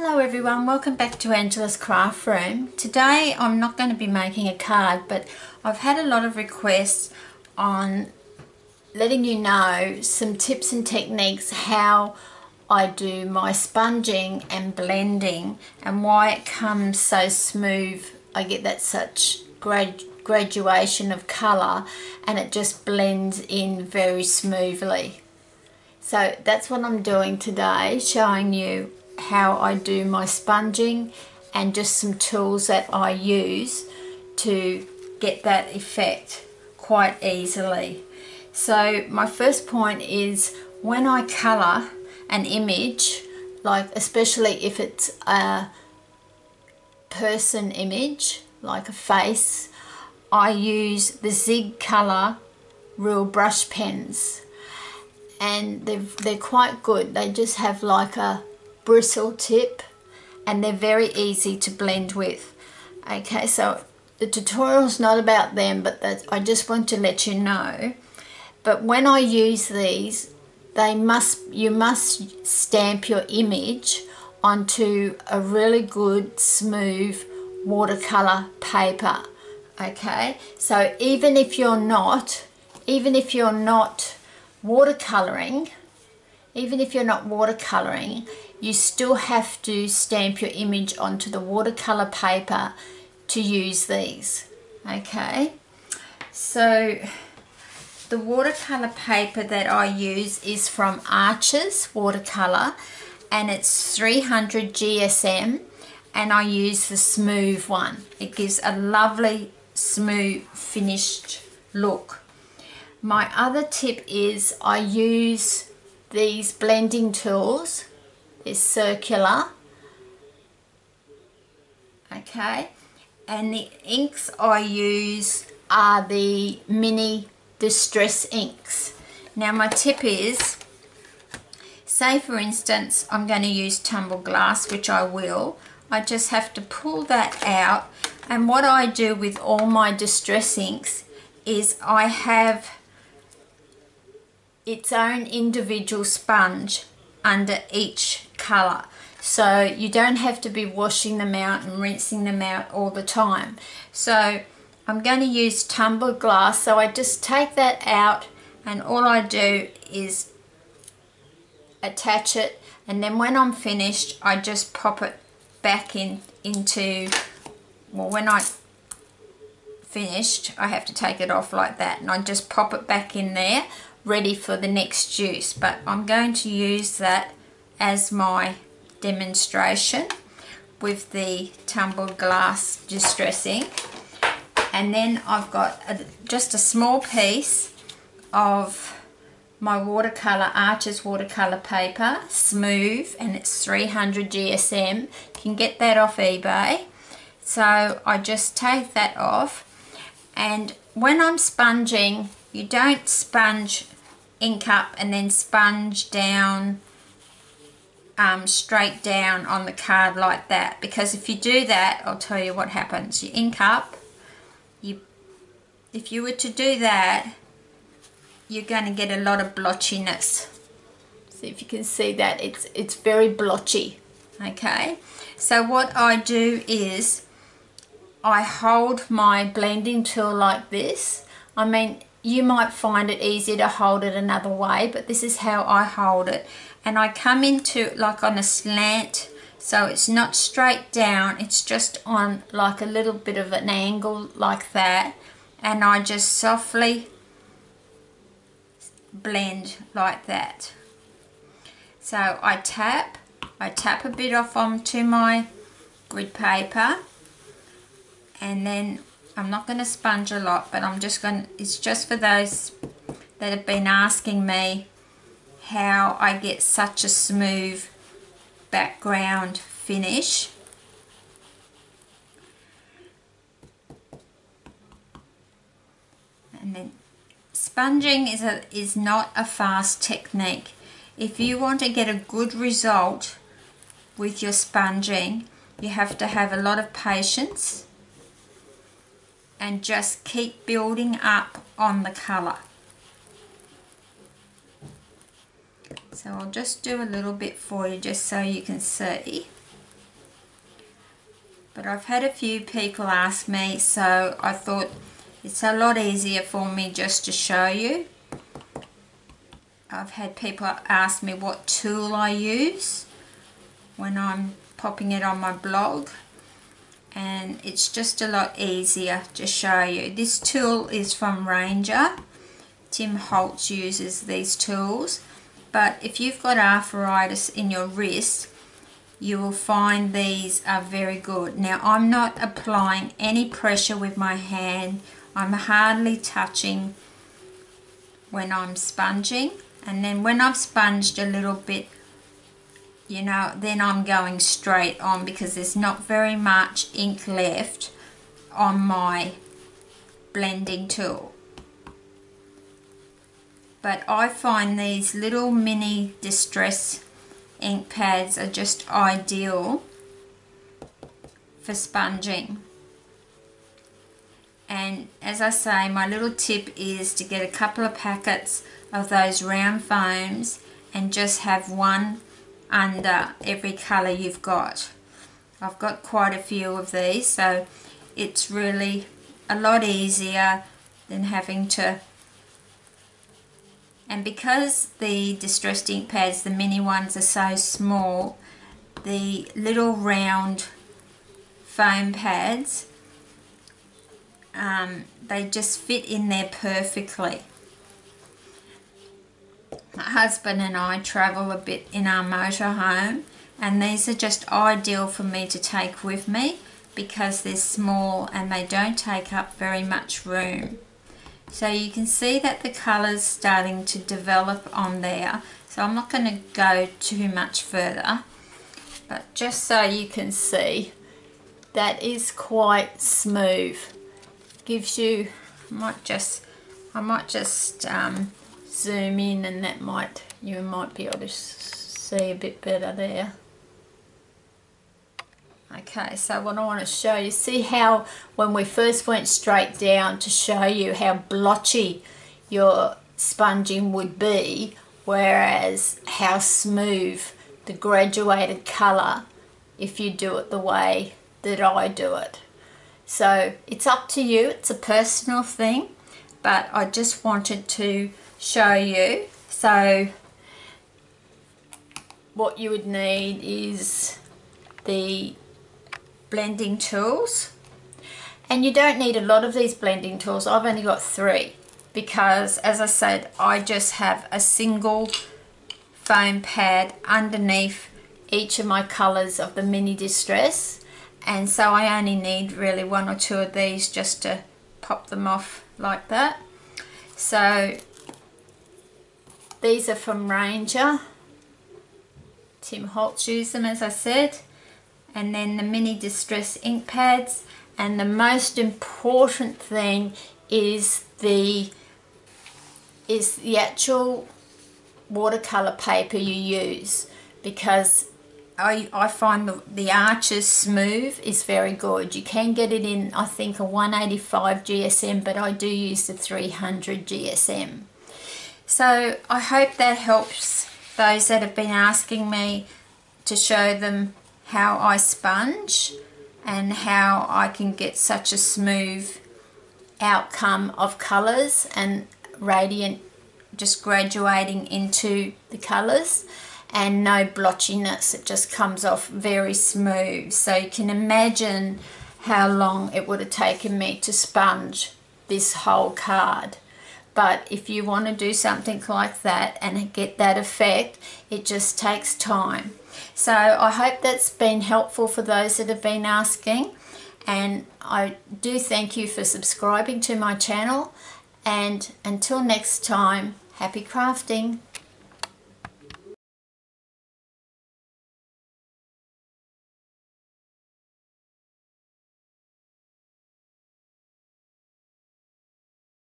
Hello everyone, welcome back to Angela's Craft Room. Today I'm not going to be making a card, but I've had a lot of requests on letting you know some tips and techniques how I do my sponging and blending and why it comes so smooth. I get that such graduation of colour and it just blends in very smoothly. So that's what I'm doing today, showing you how I do my sponging and just some tools that I use to get that effect quite easily. So my first point is when I colour an image, like especially if it's a person image, like a face, I use the Zig Colour Real Brush Pens, and they're quite good. They just have like a bristle tip and they're very easy to blend with. Okay, so the tutorial's not about them, but I just want to let you know. But when I use these, you must stamp your image onto a really good smooth watercolor paper. Okay, so even if you're not watercoloring, you still have to stamp your image onto the watercolor paper to use these. Okay, so the watercolor paper that I use is from Arches Watercolor and it's 300 GSM, and I use the smooth one. It gives a lovely smooth finished look. My other tip is I use these blending tools. It's circular, okay, and the inks I use are the mini distress inks. Now my tip is, say for instance I'm going to use tumbled glass, which I will. I just have to pull that out, and what I do with all my distress inks is I have its own individual sponge under each colour, so you don't have to be washing them out and rinsing them out all the time. So I'm going to use tumbled glass, so I just take that out and all I do is attach it, and then when I'm finished I just pop it back into, well, when I finished I have to take it off like that and I just pop it back in there ready for the next use. But I'm going to use that as my demonstration with the tumbled glass distress ink. And then I've got just a small piece of my watercolor, Arches watercolor paper, smooth, and it's 300 GSM. You can get that off eBay. So I just take that off, and when I'm sponging, you don't sponge ink up and then sponge down straight down on the card like that, because if you do that, I'll tell you what happens. You ink up, if you were to do that, you're going to get a lot of blotchiness. See if you can see that, it's very blotchy. Okay, so what I do is I hold my blending tool like this. I mean, you might find it easier to hold it another way, but this is how I hold it. And I come into like on a slant, so it's not straight down, it's just on like a little bit of an angle like that, and I just softly blend like that. So I tap a bit off onto my grid paper, and then I'm not going to sponge a lot, but I'm just going to, it's just for those that have been asking me how I get such a smooth background finish. And then sponging is not a fast technique. If you want to get a good result with your sponging, you have to have a lot of patience and just keep building up on the colour. So I'll just do a little bit for you just so you can see. but I've had a few people ask me, so I thought it's a lot easier for me just to show you. I've had people ask me what tool I use when I'm popping it on my blog, and it's just a lot easier to show you. This tool is from Ranger. Tim Holtz uses these tools, but if you've got arthritis in your wrist, you will find these are very good. Now, I'm not applying any pressure with my hand. I'm hardly touching when I'm sponging, and then when I've sponged a little bit, you know, then I'm going straight on because there's not very much ink left on my blending tool. But I find these little mini distress ink pads are just ideal for sponging. And as I say, my little tip is to get a couple of packets of those round foams and just have one under every colour you've got. I've got quite a few of these, so it's really a lot easier than having to. And because the distressed ink pads, the mini ones, are so small, the little round foam pads, they just fit in there perfectly. My husband and I travel a bit in our motorhome, and these are just ideal for me to take with me because they're small and they don't take up very much room. So you can see that the colour's starting to develop on there, so I'm not going to go too much further, but just so you can see, that is quite smooth. Gives you, I might just zoom in, and that you might be able to see a bit better there. Okay, so what I want to show you, see how when we first went straight down to show you how blotchy your sponging would be, whereas how smooth the graduated colour if you do it the way that I do it. So it's up to you, it's a personal thing, but I just wanted to show you. So what you would need is the blending tools, and you don't need a lot of these blending tools. I've only got 3 because, as I said, I just have a single foam pad underneath each of my colours of the mini distress, and so I only need really 1 or 2 of these just to pop them off like that. So these are from Ranger. Tim Holtz used them, as I said. And then the mini distress ink pads, and the most important thing is the actual watercolor paper you use, because I find the Arches Smooth is very good. You can get it in, I think, a 185 GSM, but I do use the 300 GSM. So I hope that helps those that have been asking me to show them how I sponge and how I can get such a smooth outcome of colours and radiant, just graduating into the colours, and no blotchiness. It just comes off very smooth. So you can imagine how long it would have taken me to sponge this whole card. But if you want to do something like that and get that effect, it just takes time. So I hope that's been helpful for those that have been asking, and I do thank you for subscribing to my channel, and until next time, happy crafting.